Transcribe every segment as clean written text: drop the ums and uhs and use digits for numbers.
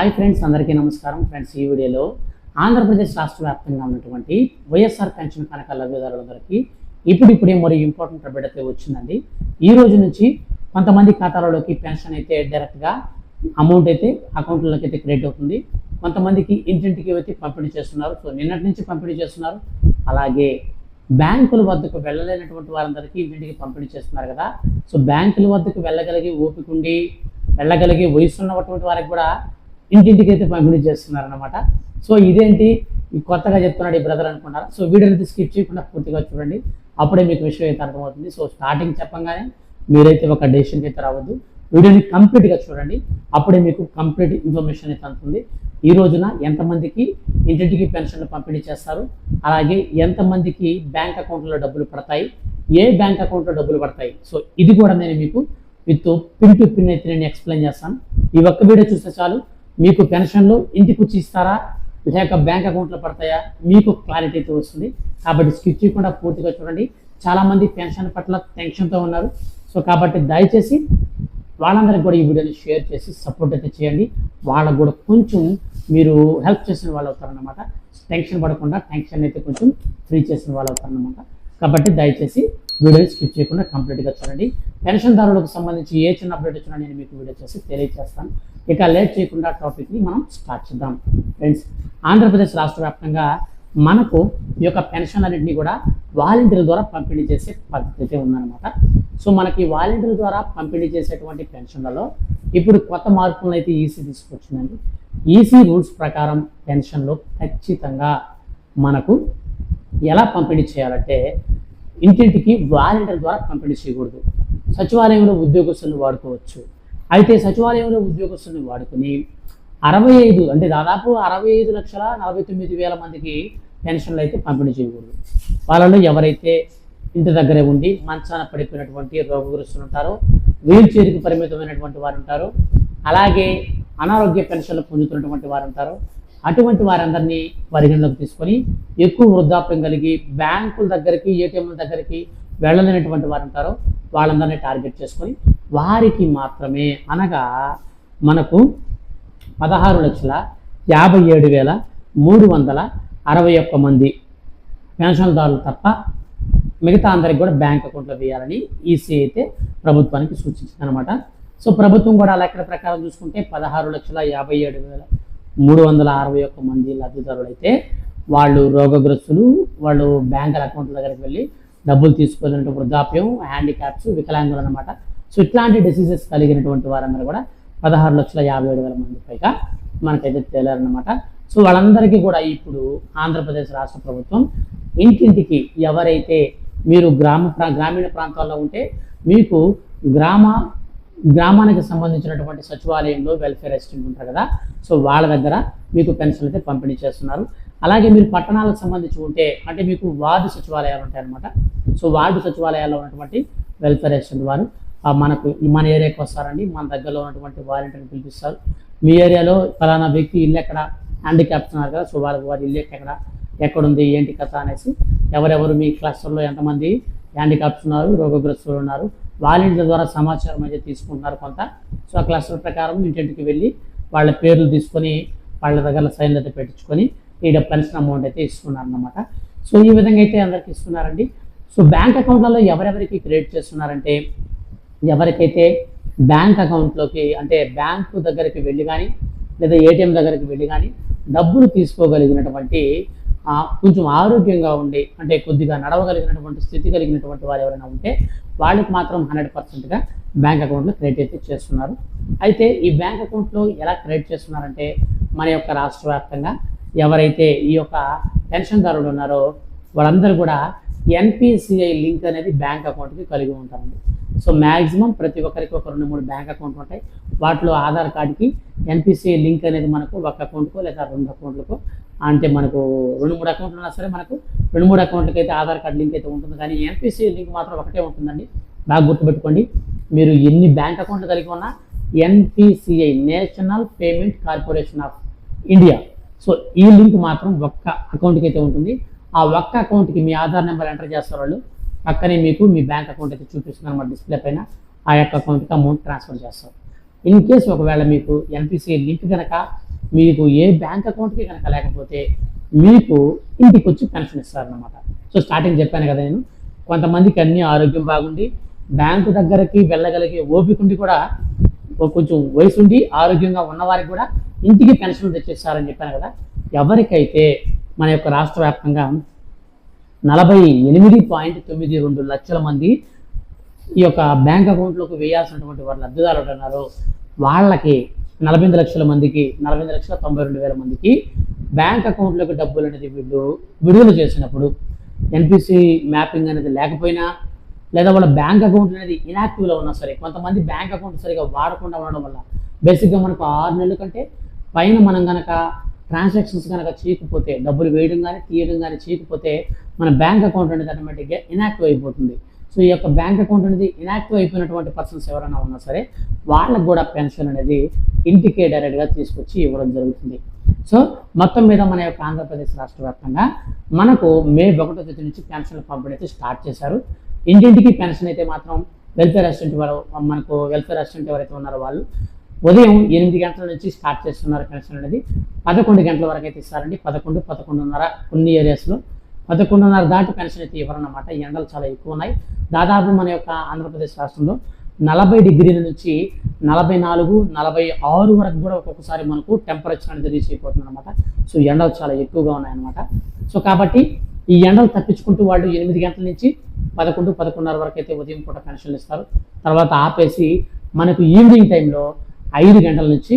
Hi friends, అందరికీ నమస్కారం. Friends, ఈ వీడియోలో ఆంధ్రప్రదేశ్ రాష్ట్ర వ్యాప్తంగా ఉన్నటువంటి వైఎస్ఆర్ పెన్షన్ పథకాల లబ్ధిదారులందరికీ ఇప్పుడిప్పుడే మరి ఇంపార్టెంట్ అప్డేట్ అయితే వచ్చిందండి. ఈ రోజు నుంచి కొంతమంది ఖాతాలలోకి పెన్షన్ అయితే డైరెక్ట్గా అమౌంట్ అయితే అకౌంట్లలోకి అయితే క్రెడిట్ అవుతుంది. కొంతమందికి ఇంటింటికి అయితే పంపిణీ చేస్తున్నారు. సో నిన్నటి నుంచి పంపిణీ చేస్తున్నారు. అలాగే బ్యాంకుల వద్దకు వెళ్ళలేనటువంటి వారందరికీ ఇంటింటికి పంపిణీ చేస్తున్నారు కదా. సో బ్యాంకుల వద్దకు వెళ్ళగలిగి ఓపిక ఉండి వెళ్ళగలిగి వయసు ఉన్నటువంటి వారికి కూడా ఇంటింటికి అయితే పంపిణీ చేస్తున్నారు అనమాట. సో ఇదేంటి ఈ కొత్తగా చెప్తున్నాడు ఈ బ్రదర్ అనుకున్నారు. సో వీడియోని అయితే స్కిప్ చేయకుండా పూర్తిగా చూడండి, అప్పుడే మీకు విషయం అయితే అర్థమవుతుంది. సో స్టార్టింగ్ చెప్పంగానే మీరైతే ఒక డెసిషన్కి అయితే రావద్దు, వీడియోని కంప్లీట్గా చూడండి, అప్పుడే మీకు కంప్లీట్ ఇన్ఫర్మేషన్ అయితే అందుతుంది. ఈ రోజున ఎంతమందికి ఇంటింటికి పెన్షన్లు పంపిణీ చేస్తారు, అలాగే ఎంతమందికి బ్యాంక్ అకౌంట్లో డబ్బులు పడతాయి, ఏ బ్యాంక్ అకౌంట్లో డబ్బులు పడతాయి, సో ఇది కూడా నేను మీకు విత్ పిన్ టు పిన్ అయితే నేను ఎక్స్ప్లెయిన్ చేస్తాను. ఈ ఒక్క వీడియో చూస్తే చాలు, మీకు పెన్షన్లు ఇంటికి వచ్చి ఇస్తారా లేక బ్యాంక్ అకౌంట్లో పడతాయా మీకు క్లారిటీ అయితే వస్తుంది. కాబట్టి స్కిప్ చేయకుండా పూర్తిగా చూడండి. చాలామంది పెన్షన్ పట్ల టెన్షన్తో ఉన్నారు. సో కాబట్టి దయచేసి వాళ్ళందరికీ కూడా ఈ వీడియోని షేర్ చేసి సపోర్ట్ అయితే చేయండి. వాళ్ళకు కూడా కొంచెం మీరు హెల్ప్ చేసిన వాళ్ళు అవుతారన్నమాట. టెన్షన్ పడకుండా టెన్షన్ అయితే కొంచెం ఫ్రీ చేసిన వాళ్ళు అవుతారన్నమాట. కాబట్టి దయచేసి వీడియోని స్కిప్ చేయకుండా కంప్లీట్గా చూడండి. పెన్షన్దారులకు సంబంధించి ఏ చిన్న అప్డేట్ వచ్చినా నేను మీకు వీడియో చేసి తెలియజేస్తాను. ఇక లేట్ చేయకుండా టాపిక్ని మనం స్టార్ట్ చేద్దాం. ఫ్రెండ్స్, ఆంధ్రప్రదేశ్ రాష్ట్ర వ్యాప్తంగా మనకు ఈ యొక్క పెన్షన్ అన్నింటినీ కూడా వాలంటీర్ల ద్వారా పంపిణీ చేసే పద్ధతి అయితే ఉందన్నమాట. సో మనకి వాలంటీర్ల ద్వారా పంపిణీ చేసేటువంటి పెన్షన్లలో ఇప్పుడు కొత్త మార్పులను అయితే ఈసీ తీసుకొచ్చిందండి. ఈసీ రూల్స్ ప్రకారం పెన్షన్లో ఖచ్చితంగా మనకు ఎలా పంపిణీ చేయాలంటే ఇంటింటికి వాలంటీర్ ద్వారా పంపిణీ చేయకూడదు. సచివాలయంలో ఉద్యోగస్తులను వాడుకోవచ్చు. అయితే సచివాలయంలో ఉద్యోగస్తులను వాడుకుని 65 అంటే దాదాపు 65,49,000 మందికి పెన్షన్లు అయితే పంపిణీ చేయకూడదు. వాళ్ళలో ఎవరైతే ఇంటి దగ్గరే ఉండి మంచాన పడిపోయినటువంటి రోగగ్రస్తులు ఉంటారో, వీల్ చైర్కి పరిమితమైనటువంటి వారు ఉంటారో, అలాగే అనారోగ్య పెన్షన్లు పొందుతున్నటువంటి వారు ఉంటారో, అటువంటి వారందరినీ పరిగణలోకి తీసుకొని ఎక్కువ వృద్ధాప్యం కలిగి బ్యాంకుల దగ్గరికి ఏటీఎంల దగ్గరికి వెళ్ళలేనటువంటి వారు ఉంటారో వాళ్ళందరినీ టార్గెట్ చేసుకొని వారికి మాత్రమే, అనగా మనకు 16,57,361 మంది పెన్షన్దారులు తప్ప మిగతా అందరికి కూడా బ్యాంక్ అకౌంట్లో వేయాలని ఈసీ అయితే ప్రభుత్వానికి సూచించింది అనమాట. సో ప్రభుత్వం కూడా లెక్కల ప్రకారం చూసుకుంటే 16,57,361 మంది లబ్ధిదారులు అయితే వాళ్ళు రోగగ్రస్తులు, వాళ్ళు బ్యాంకుల అకౌంట్ల దగ్గరికి వెళ్ళి డబ్బులు తీసుకోవాలంటే వృద్ధాప్యం, హ్యాండిక్యాప్స్, వికలాంగులు అనమాట. సో ఇట్లాంటి డిసీజెస్ కలిగినటువంటి వారందరూ కూడా 16,57,000 మంది పైగా మనకైతే తేలారనమాట. సో వాళ్ళందరికీ కూడా ఇప్పుడు ఆంధ్రప్రదేశ్ రాష్ట్ర ప్రభుత్వం ఇంటింటికి ఎవరైతే మీరు గ్రామీణ ప్రాంతాల్లో ఉంటే మీకు గ్రామానికి సంబంధించినటువంటి సచివాలయంలో వెల్ఫేర్ అసిస్టెంట్ ఉంటారు కదా, సో వాళ్ళ దగ్గర మీకు పెన్షన్ అయితే పంపిణీ చేస్తున్నారు. అలాగే మీరు పట్టణాలకు సంబంధించి ఉంటే అంటే మీకు వార్డు సచివాలయాలు ఉంటాయి అన్నమాట. సో వార్డు సచివాలయాల్లో ఉన్నటువంటి వెల్ఫేర్ అసిస్టెంట్ వారు మనకు మన ఏరియాకి వస్తారండి. మన దగ్గరలో ఉన్నటువంటి వాలంటీర్ని పిలిపిస్తారు. మీ ఏరియాలో ఫలానా వ్యక్తి ఇల్లు ఎక్కడ, హ్యాండిక్యాప్స్ ఉన్నారు కదా, సో వారి ఇల్లు ఎక్కడుంది ఏంటి కథ అనేసి ఎవరెవరు మీ క్లస్టర్లో ఎంతమంది హ్యాండిక్యాప్స్ ఉన్నారు, రోగగ్రస్తులు ఉన్నారు, వాలంటీర్ల ద్వారా సమాచారం అయితే తీసుకుంటున్నారు కొంత. సో ఆ క్లస్టర్ ప్రకారం ఇంటింటికి వెళ్ళి వాళ్ళ పేర్లు తీసుకొని వాళ్ళ దగ్గర సైన్లు అయితే పెట్టించుకొని ఈ పెన్షన్ అమౌంట్ అయితే ఇస్తున్నారు అన్నమాట. సో ఈ విధంగా అయితే అందరికి ఇస్తున్నారండి. సో బ్యాంక్ అకౌంట్లలో ఎవరెవరికి క్రెడిట్ చేస్తున్నారంటే ఎవరికైతే బ్యాంక్ అకౌంట్లోకి అంటే బ్యాంకు దగ్గరికి వెళ్ళి కానీ లేదా ఏటీఎం దగ్గరికి వెళ్ళి కానీ డబ్బులు తీసుకోగలిగినటువంటి కొంచెం ఆరోగ్యంగా ఉండి అంటే కొద్దిగా నడవగలిగినటువంటి స్థితి కలిగినటువంటి వారు ఎవరైనా ఉంటే వాళ్ళకి మాత్రం 100%గా బ్యాంక్ అకౌంట్లో క్రెడిట్ అయితే చేస్తున్నారు. అయితే ఈ బ్యాంక్ అకౌంట్లో ఎలా క్రెడిట్ చేస్తున్నారంటే మన యొక్క రాష్ట్ర వ్యాప్తంగా ఎవరైతే ఈ యొక్క పెన్షన్దారులు ఉన్నారో వాళ్ళందరూ కూడా ఎన్పిసిఐ లింక్ అనేది బ్యాంక్ అకౌంట్కి కలిగి ఉంటారండి. సో మ్యాక్సిమం ప్రతి ఒక్కరికి ఒక 2-3 బ్యాంక్ అకౌంట్లు ఉంటాయి. వాటిలో ఆధార్ కార్డుకి ఎన్పిసిఐ లింక్ అనేది మనకు ఒక అకౌంట్కో లేదా 2 అకౌంట్లకో, అంటే మనకు 2-3 అకౌంట్లు ఉన్నా సరే మనకు 2-3 అకౌంట్లకి అయితే ఆధార్ కార్డు లింక్ అయితే ఉంటుంది. కానీ ఎన్పిసిఐ లింక్ మాత్రం ఒకటే ఉంటుందండి. బాగా గుర్తుపెట్టుకోండి. మీరు ఎన్ని బ్యాంక్ అకౌంట్లు కలిగి ఉన్నా NPCI national payment corporation of India, so ఈ లింక్ మాత్రం ఒక్క అకౌంట్కి అయితే ఉంటుంది. ఆ ఒక్క అకౌంట్కి మీ ఆధార్ నెంబర్ ఎంటర్ చేస్తారు వాళ్ళు, పక్కనే మీకు మీ బ్యాంక్ అకౌంట్ అయితే చూపిస్తుంది అన్నమాట డిస్ప్లే పైన. ఆ యొక్క అకౌంట్కి అమౌంట్ ట్రాన్స్ఫర్ చేస్తారు. ఇన్ కేసు ఒకవేళ మీకు ఎన్పిసిఐ లింక్ కనుక మీకు ఏ బ్యాంక్ అకౌంట్కి కనుక లేకపోతే మీకు ఇంటికి వచ్చి పెన్షన్ ఇస్తారనమాట. సో స్టార్టింగ్ చెప్పాను కదా నేను, కొంతమందికి అన్ని ఆరోగ్యం బాగుండి బ్యాంకు దగ్గరికి వెళ్ళగలిగే ఓపిక ఉండి కూడా కొంచెం వయసు ఉండి ఆరోగ్యంగా ఉన్నవారికి కూడా ఇంటికి పెన్షన్ తెచ్చిస్తారని చెప్పాను కదా. ఎవరికైతే మన యొక్క రాష్ట్ర వ్యాప్తంగా 48.92 లక్షల మంది ఈ యొక్క బ్యాంక్ అకౌంట్లోకి వేయాల్సినటువంటి వారు లబ్ధిదారులు ఉన్నారో వాళ్ళకి 48 లక్షల మందికి 48,92,000 మందికి బ్యాంక్ అకౌంట్లోకి డబ్బులు అనేది వీళ్ళు విడుదల చేసినప్పుడు ఎన్పిసి మ్యాపింగ్ అనేది లేకపోయినా లేదా వాళ్ళ బ్యాంక్ అకౌంట్ అనేది ఇన్యాక్టివ్లో ఉన్నా సరే, కొంతమంది బ్యాంక్ అకౌంట్ సరిగా వాడకుండా ఉండడం వల్ల బేసిక్గా మనకు 6 నెలల కంటే పైన మనం కనుక ట్రాన్సాక్షన్స్ కనుక చేయకపోతే, డబ్బులు వేయడం కానీ తీయడం కానీ చేయకపోతే మన బ్యాంక్ అకౌంట్ అనేది ఆటోమేటిక్గా ఇన్యాక్టివ్ అయిపోతుంది. సో ఈ యొక్క బ్యాంక్ అకౌంట్ అనేది ఇన్యాక్టివ్ అయిపోయినటువంటి పర్సన్స్ ఎవరైనా ఉన్నా సరే వాళ్ళకు కూడా పెన్షన్ అనేది ఇంటికే డైరెక్ట్గా తీసుకొచ్చి ఇవ్వడం జరుగుతుంది. సో మొత్తం మీద మన యొక్క ఆంధ్రప్రదేశ్ రాష్ట్ర వ్యాప్తంగా మనకు మే 1వ తేదీ నుంచి పెన్షన్ల పంపిణీ అయితే స్టార్ట్ చేశారు. ఇంటింటికి పెన్షన్ అయితే మాత్రం వెల్ఫేర్ అసిస్టెంట్ వారు, మనకు వెల్ఫేర్ అసిస్టెంట్ ఎవరైతే ఉన్నారో వాళ్ళు ఉదయం 8 గంటల నుంచి స్టార్ట్ చేస్తున్నారు. పెన్షన్ అనేది 11 గంటల వరకు అయితే ఇస్తారండి. 11, 11:30 కొన్ని ఏరియాస్లో 11:30 దాటి పెన్షన్ అయితే ఇవ్వరన్నమాట. ఈ ఎండలు చాలా ఎక్కువ ఉన్నాయి. దాదాపు మన యొక్క ఆంధ్రప్రదేశ్ రాష్ట్రంలో 40 డిగ్రీల నుంచి 44, 46 వరకు కూడా ఒక్కొక్కసారి మనకు టెంపరేచర్ అనేది రీచ్ అయిపోతుంది అనమాట. సో ఎండలు చాలా ఎక్కువగా ఉన్నాయన్నమాట. సో కాబట్టి ఈ ఎండలు తప్పించుకుంటూ వాళ్ళు 8 గంటల నుంచి 11, 11:30 వరకు అయితే ఉదయం పూట పెన్షన్లు ఇస్తారు. తర్వాత ఆపేసి మనకు ఈవినింగ్ టైంలో 5 గంటల నుంచి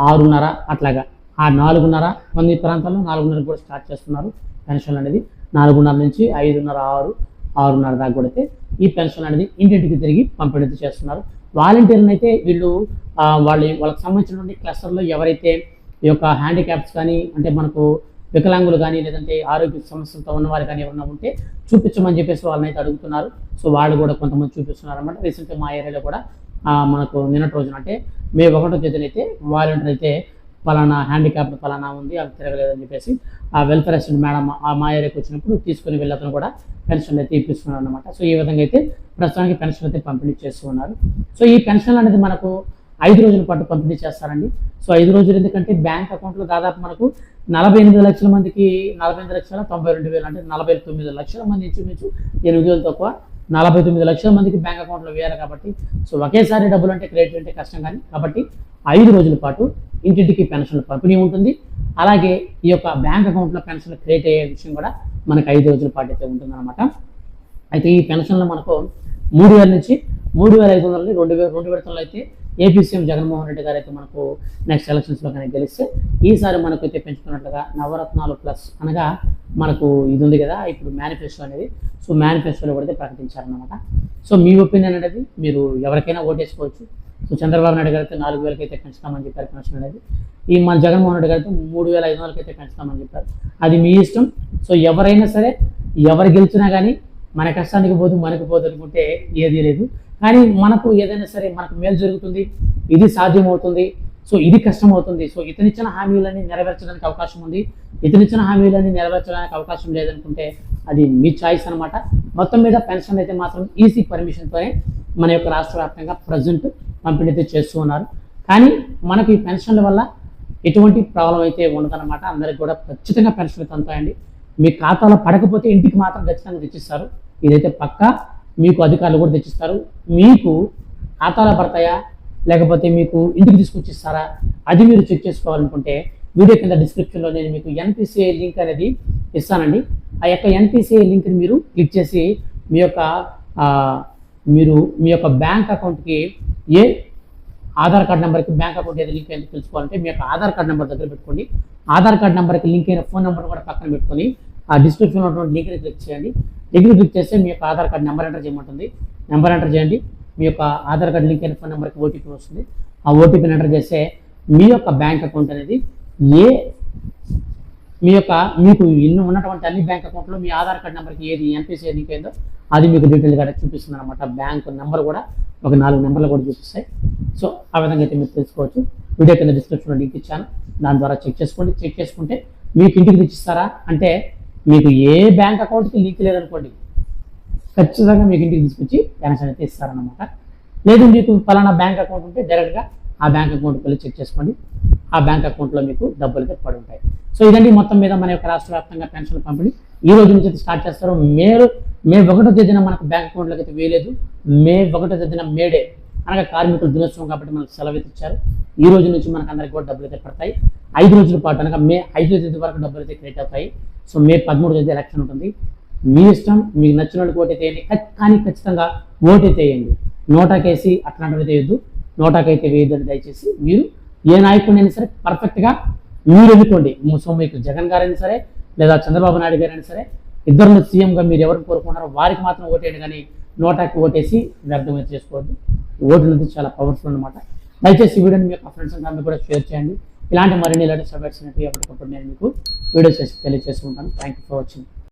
6:30 అట్లాగా, ఆ 4:30 కొన్ని ప్రాంతాల్లో 4:30 కూడా స్టార్ట్ చేస్తున్నారు పెన్షన్ అనేది. 4:30 నుంచి 5:30, 6:30 దాకా కూడా అయితే ఈ పెన్షన్ అనేది ఇంటింటికి తిరిగి పంపిణీ చేస్తున్నారు. వాలంటీర్లను అయితే వీళ్ళు వాళ్ళకి సంబంధించినటువంటి క్లస్టర్లో ఎవరైతే ఈ యొక్క హ్యాండిక్యాప్స్ కానీ, అంటే మనకు వికలాంగులు కానీ, లేదంటే ఆరోగ్య సమస్యలతో ఉన్నవారు కానీ ఎవరైనా ఉంటే చూపించమని చెప్పేసి వాళ్ళని అయితే అడుగుతున్నారు. సో వాళ్ళు కూడా కొంతమంది చూపిస్తున్నారు అనమాట. రీసెంట్గా మా ఏరియాలో కూడా మనకు నిన్నటి రోజున అంటే మే 1వ తేదీన అయితే వాలంటీర్ అయితే పలానా హ్యాండిక్యాప్డ్ పలానా ఉంది, అవి తిరగలేదని చెప్పేసి ఆ వెల్ఫేర్ అసిస్టెంట్ మేడం మా ఏరియాకి వచ్చినప్పుడు తీసుకుని వెళ్ళతను కూడా పెన్షన్ అయితే ఇప్పిస్తున్నారు అనమాట. సో ఈ విధంగా అయితే ప్రస్తుతానికి పెన్షన్ అయితే పంపిణీ చేస్తూ ఉన్నారు. సో ఈ పెన్షన్ అనేది మనకు 5 రోజుల పాటు పంపిణీ చేస్తారండి. సో 5 రోజులు ఎందుకంటే బ్యాంక్ అకౌంట్లో దాదాపు మనకు 48 లక్షల మందికి 48,92,000 అంటే 49 లక్షల మంది ఇంచుమించు 8 వేలు తక్కువ 49 లక్షల మందికి బ్యాంక్ అకౌంట్లో వేయాలి కాబట్టి, సో ఒకేసారి డబ్బులు అంటే క్రెడిట్ అంటే కష్టం కానీ, కాబట్టి 5 రోజుల పాటు ఇంటింటికి పెన్షన్ల పంపిణీ ఉంటుంది. అలాగే ఈ యొక్క బ్యాంక్ అకౌంట్లో పెన్షన్లు క్రియేట్ అయ్యే విషయం కూడా మనకు 5 రోజుల పాటు అయితే ఉంటుందన్నమాట. అయితే ఈ పెన్షన్లు మనకు 3,000 నుంచి 3,500 2 విడతల్లో అయితే ఏపీ సీఎం జగన్మోహన్ రెడ్డి గారు అయితే మనకు నెక్స్ట్ ఎలక్షన్స్లో కానీ గెలిస్తే ఈసారి మనకు అయితే పెంచుకున్నట్లుగా నవరత్నాలు ప్లస్ అనగా మనకు ఇది ఉంది కదా ఇప్పుడు మేనిఫెస్టో అనేది. సో మేనిఫెస్టోలో కూడా ప్రకటించారనమాట. సో మీ ఒపీనియన్ అనేది మీరు ఎవరికైనా ఓటేసుకోవచ్చు. సో చంద్రబాబు నాయుడు గారు అయితే 4,000 అయితే పెంచుతామని చెప్పారు పెన్షన్ అనేది. ఈ మన జగన్మోహన్ రెడ్డి గారు అయితే 3,500 అయితే పెంచుతామని చెప్పారు. అది మీ ఇష్టం. సో ఎవరైనా సరే ఎవరు గెలిచినా కానీ మన కష్టానికి పోదు మనకు పోదు అనుకుంటే ఏదీ లేదు. కానీ మనకు ఏదైనా సరే మనకు మేలు జరుగుతుంది, ఇది సాధ్యమవుతుంది, సో ఇది కష్టం అవుతుంది, సో ఇతనిచ్చిన హామీలన్నీ నెరవేర్చడానికి అవకాశం ఉంది, ఇతనిచ్చిన హామీలన్నీ నెరవేర్చడానికి అవకాశం లేదనుకుంటే అది మీ చాయిస్ అనమాట. మొత్తం మీద పెన్షన్ అయితే మాత్రం ఈసీ పర్మిషన్తోనే మన యొక్క రాష్ట్ర వ్యాప్తంగా ప్రజెంట్ పంపిణీ అయితే చేస్తూ ఉన్నారు. కానీ మనకు ఈ పెన్షన్ల వల్ల ఎటువంటి ప్రాబ్లం అయితే ఉండదన్నమాట. అందరికి కూడా ఖచ్చితంగా పెన్షన్లు అందుతాయండి. మీ ఖాతాలో పడకపోతే ఇంటికి మాత్రం ఖచ్చితంగా తెచ్చిస్తారు. ఇదైతే పక్కా మీకు అధికారులు కూడా తెచ్చిస్తారు. మీకు ఖాతాలో పడతాయా లేకపోతే మీకు ఇంటికి తీసుకొచ్చి ఇస్తారా అది మీరు చెక్ చేసుకోవాలనుకుంటే వీడియో కింద డిస్క్రిప్షన్లో నేను మీకు ఎన్పిసిఐ లింక్ అనేది ఇస్తానండి. ఆ యొక్క ఎన్పిసిఐ లింక్ని మీరు క్లిక్ చేసి మీ యొక్క బ్యాంక్ అకౌంట్కి ఏ ఆధార్ కార్డ్ నెంబర్కి బ్యాంక్ అకౌంట్ ఏది లింక్ అయింది తెలుసుకోవాలంటే మీ యొక్క ఆధార్ కార్డ్ నెంబర్ దగ్గర పెట్టుకోండి. ఆధార్ కార్డ్ నెంబర్కి లింక్ అయిన ఫోన్ నెంబర్ కూడా పక్కన పెట్టుకొని ఆ డిస్క్రిప్షన్లో ఉన్నటువంటి లింక్ని క్లిక్ చేయండి. లింక్ని క్లిక్ చేస్తే మీ యొక్క ఆధార్ కార్డ్ నెంబర్ ఎంటర్ చేయమంటుంది. నెంబర్ ఎంటర్ చేయండి. మీ యొక్క ఆధార్ కార్డ్ లింక్ అయిన ఫోన్ నెంబర్కి ఓటీపీ వస్తుంది. ఆ ఓటీపీని ఎంటర్ చేస్తే మీ యొక్క బ్యాంక్ అకౌంట్ అనేది మీకు ఉన్నటువంటి అన్ని బ్యాంక్ అకౌంట్లో మీ ఆధార్ కార్డ్ నెంబర్కి ఏది ఎన్పిసిఐ లింక్ అయిందో అది మీకు డీటెయిల్గా చూపిస్తుంది అనమాట. బ్యాంక్ నెంబర్ కూడా ఒక 4 నెంబర్లు కూడా చూపిస్తాయి. సో ఆ విధంగా అయితే మీరు తెలుసుకోవచ్చు. వీడియో కింద డిస్క్రిప్షన్లో లింక్ ఇచ్చాను, దాని ద్వారా చెక్ చేసుకోండి. చెక్ చేసుకుంటే మీకు ఇంటికి తెచ్చిస్తారా అంటే మీకు ఏ బ్యాంక్ అకౌంట్కి లింక్ లేదనుకోండి ఖచ్చితంగా మీకు ఇంటికి తీసుకొచ్చి పెన్షన్ అయితే ఇస్తారనమాట. లేదు మీకు పలానా బ్యాంక్ అకౌంట్ ఉంటే డైరెక్ట్గా ఆ బ్యాంక్ అకౌంట్కి వెళ్ళి చెక్ చేసుకోండి. ఆ బ్యాంక్ అకౌంట్లో మీకు డబ్బులు అయితే పడి ఉంటాయి. సో ఇదండి మొత్తం మీద మన యొక్క రాష్ట్ర వ్యాప్తంగా పెన్షన్ పంపిణీ ఈ రోజు నుంచి స్టార్ట్ చేస్తారు. మే 1వ తేదీన మనకు బ్యాంక్ అకౌంట్లోకి అయితే వేయలేదు. మే 1వ తేదీన మేడే అనగా కార్మికుల దినోత్సవం కాబట్టి మనకు సెలవు ఇచ్చారు. ఈ రోజు నుంచి మనకు అందరికీ కూడా డబ్బులు అయితే పడతాయి. 5 రోజుల పాటు అనగా మే 5వ తేదీ వరకు డబ్బులు అయితే క్రియేట్ అవుతాయి. సో మే 13వ తేదీ ఎలక్షన్ ఉంటుంది. మీ ఇష్టం, మీకు నచ్చిన వాళ్ళకి ఓటు అయితే వేయండి. కానీ ఖచ్చితంగా ఓటు అయితే వేయండి. నోటాకేసి అట్లాంటివి వేయద్దు. నోటాకైతే వేయద్దని దయచేసి మీరు ఏ నాయకుడినైనా సరే పర్ఫెక్ట్గా మీరు ఎన్నుకోండి. సో మీకు జగన్ గారైనా సరే లేదా చంద్రబాబు నాయుడు గారైనా సరే ఇద్దరు సీఎంగా మీరు ఎవరిని కోరుకున్నారో వారికి మాత్రం ఓటేయండి. కానీ నోటాకి ఓటేసి వ్యర్థమైతే చేసుకోవద్దు. ఓటు అనేది చాలా పవర్ఫుల్ అనమాట. దయచేసి ఈ వీడియోని మీ యొక్క ఫ్రెండ్స్ అంతా కూడా షేర్ చేయండి. ఇలాంటి మరిన్ని లేటెస్ట్ అప్డేట్స్ అనేవి ఎప్పటికప్పుడు నేను మీకు వీడియోస్ చేసి తెలియజేసుకుంటాను. Thank you for watching.